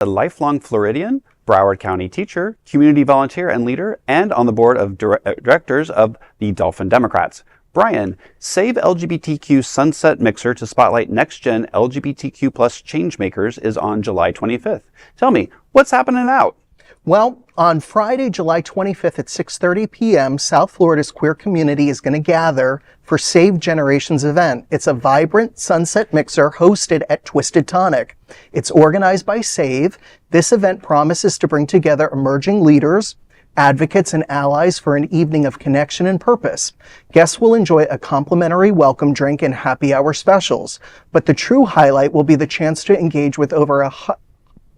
A lifelong Floridian, Broward County teacher, community volunteer and leader, and on the board of directors of the Dolphin Democrats. Brian, Save LGBTQ Sunset Mixer to spotlight next-gen LGBTQ plus changemakers is on July 25th. Tell me, what's happening out? Well, on Friday, July 25th at 6:30 p.m., South Florida's queer community is going to gather for Save Generations event. It's a vibrant sunset mixer hosted at Twisted Tonic. It's organized by Save. This event promises to bring together emerging leaders, advocates, and allies for an evening of connection and purpose. Guests will enjoy a complimentary welcome drink and happy hour specials. But the true highlight will be the chance to engage with over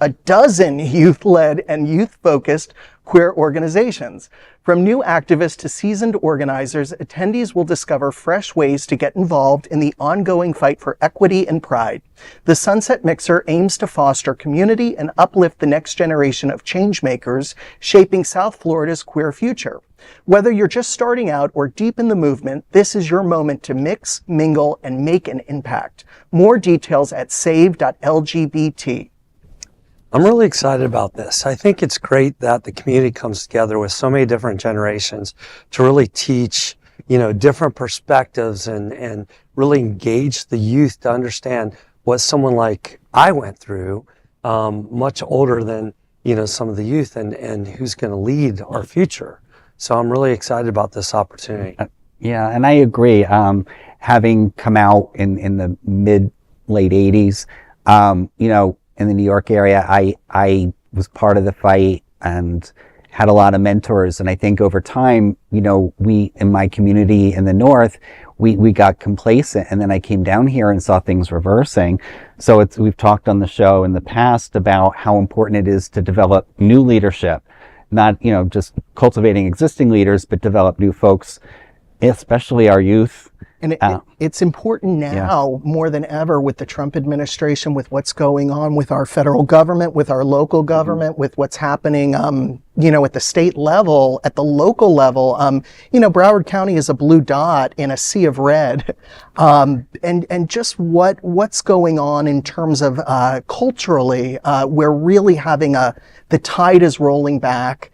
a dozen youth-led and youth-focused queer organizations. From new activists to seasoned organizers, attendees will discover fresh ways to get involved in the ongoing fight for equity and pride. The Sunset Mixer aims to foster community and uplift the next generation of changemakers shaping South Florida's queer future. Whether you're just starting out or deep in the movement, this is your moment to mix, mingle, and make an impact. More details at save.lgbt. I'm really excited about this. I think it's great that the community comes together with so many different generations to really teach, different perspectives and really engage the youth to understand what someone like I went through, much older than, some of the youth and who's going to lead our future. So I'm really excited about this opportunity. Yeah, and I agree. Having come out in the late 80s, in the New York area, I was part of the fight and had a lot of mentors. And I think over time, we in my community in the North, we got complacent. And then I came down here and saw things reversing. So we've talked on the show in the past about how important it is to develop new leadership, not, just cultivating existing leaders, but develop new folks, especially our youth. And it's important now more than ever with the Trump administration, with what's going on with our federal government, with our local government, with what's happening, at the state level, at the local level. Broward County is a blue dot in a sea of red. And just what's going on in terms of culturally, we're really having the tide is rolling back.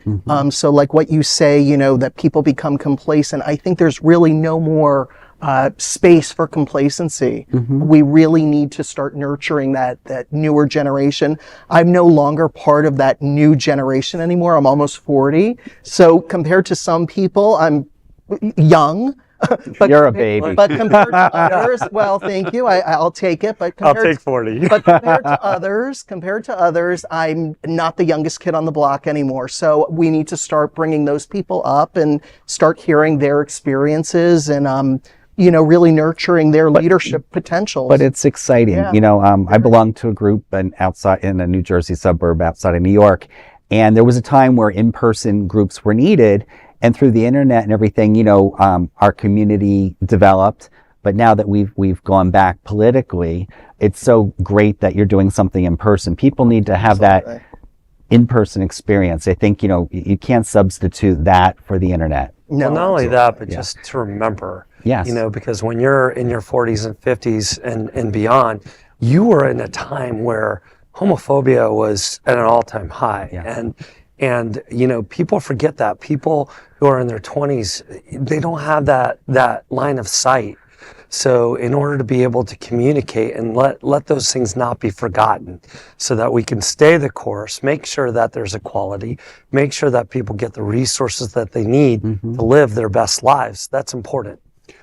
So like what you say, that people become complacent. I think there's really no more space for complacency. We really need to start nurturing that newer generation. I'm no longer part of that new generation anymore. I'm almost 40. So compared to some people, I'm young. But you're a baby. But compared to others, well, thank you. I'll take it. But I'll take 40. But compared to others, I'm not the youngest kid on the block anymore. So we need to start bringing those people up and start hearing their experiences and, really nurturing their leadership potentials. But it's exciting. Yeah. I belong to a group outside in a New Jersey suburb outside of New York. And there was a time where in-person groups were needed. And through the internet and everything, our community developed. But now that we've gone back politically, it's so great that you're doing something in person. People need to have that in-person experience. I think, you can't substitute that for the internet. No, well, not only that, but just to remember, yes. Because when you're in your 40s and 50s and beyond, you were in a time where homophobia was at an all-time high. Yeah. And people forget that. People who are in their 20s, they don't have that line of sight. So in order to be able to communicate and let those things not be forgotten so that we can stay the course, make sure that there's equality, make sure that people get the resources that they need to live their best lives, that's important.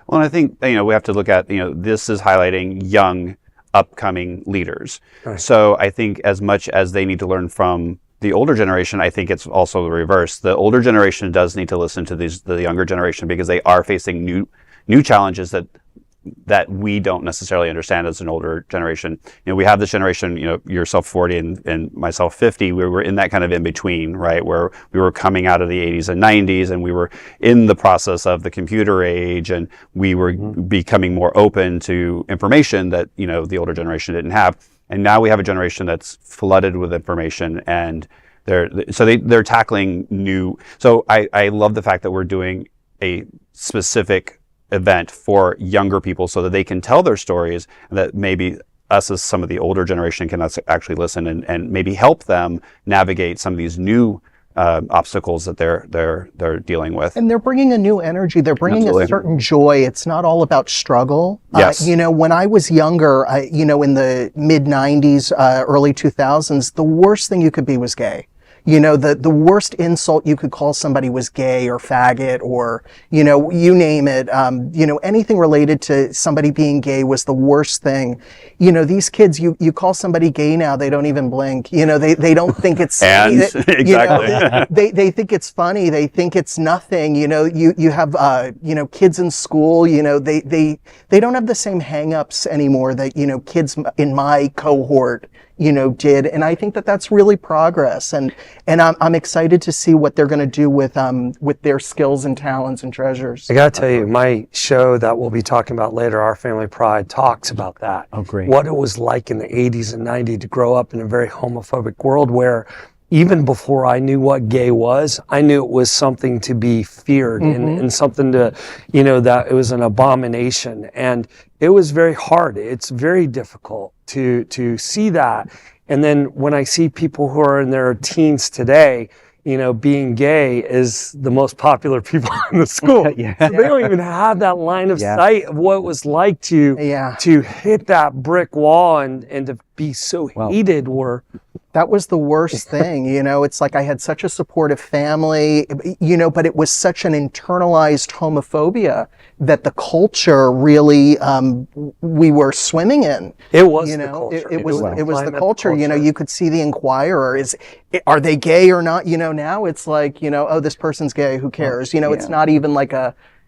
Well, and I think, we have to look at, this is highlighting young, upcoming leaders. Right. So I think as much as they need to learn from the older generation, I think it's also the reverse. The older generation does need to listen to the younger generation because they are facing new challenges that we don't necessarily understand as an older generation. We have this generation, yourself 40 and myself 50, we were in that kind of in between, right? Where we were coming out of the 80s and 90s and we were in the process of the computer age and we were becoming more open to information that, the older generation didn't have. And now we have a generation that's flooded with information and they're tackling new. So I love the fact that we're doing a specific event for younger people so that they can tell their stories, and that maybe us as some of the older generation can actually listen and maybe help them navigate some of these new obstacles that they're dealing with. And they're bringing a new energy. They're bringing Absolutely. a certain joy. It's not all about struggle. Yes. When I was younger, in the mid 90s, early 2000s, the worst thing you could be was gay. The worst insult you could call somebody was gay or faggot or, you name it. Anything related to somebody being gay was the worst thing. These kids, you call somebody gay now, they don't even blink. They don't think it's, And exactly. they think it's funny. They think it's nothing. You have, kids in school, they don't have the same hang-ups anymore that, kids in my cohort, did. And I think that that's really progress. And I'm excited to see what they're going to do with their skills and talents and treasures. I got to tell you, my show that we'll be talking about later, Our Family Pride, talks about that. Oh, great. What it was like in the 80s and 90s to grow up in a very homophobic world where even before I knew what gay was, I knew it was something to be feared and something to, that it was an abomination. And it was very hard. It's very difficult to see that. And then when I see people who are in their teens today, being gay is the most popular people in the school. Yeah. So they don't even have that line of sight of what it was like to hit that brick wall and to be so hated or... That was the worst thing, it's like I had such a supportive family, but it was such an internalized homophobia that the culture really, we were swimming in. It was the culture. It was the culture. You could see the Inquirer. Are they gay or not? Now it's like, oh, this person's gay. Who cares? It's not even like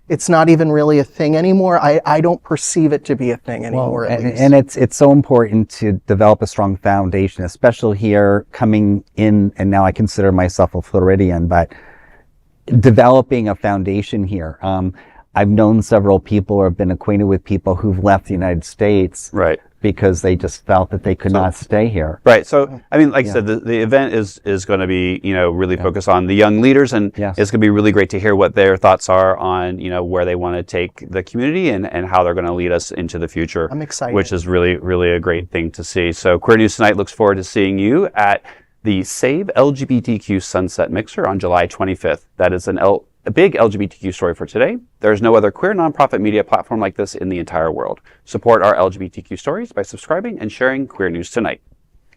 it's not even really a thing anymore. I don't perceive it to be a thing anymore. And it's so important to develop a strong foundation, especially here coming in, and now I consider myself a Floridian, but developing a foundation here. I've known several people or have been acquainted with people who've left the United States. Right. Because they just felt that they could not stay here. Right. So, I mean, like I said, the event is going to be, really focused on the young leaders, and it's going to be really great to hear what their thoughts are on, where they want to take the community and how they're going to lead us into the future. I'm excited. Which is really, really a great thing to see. So, Queer News Tonight looks forward to seeing you at the Save LGBTQ Sunset Mixer on July 25th. That is a big LGBTQ story for today. There is no other queer nonprofit media platform like this in the entire world. Support our LGBTQ stories by subscribing and sharing Queer News Tonight.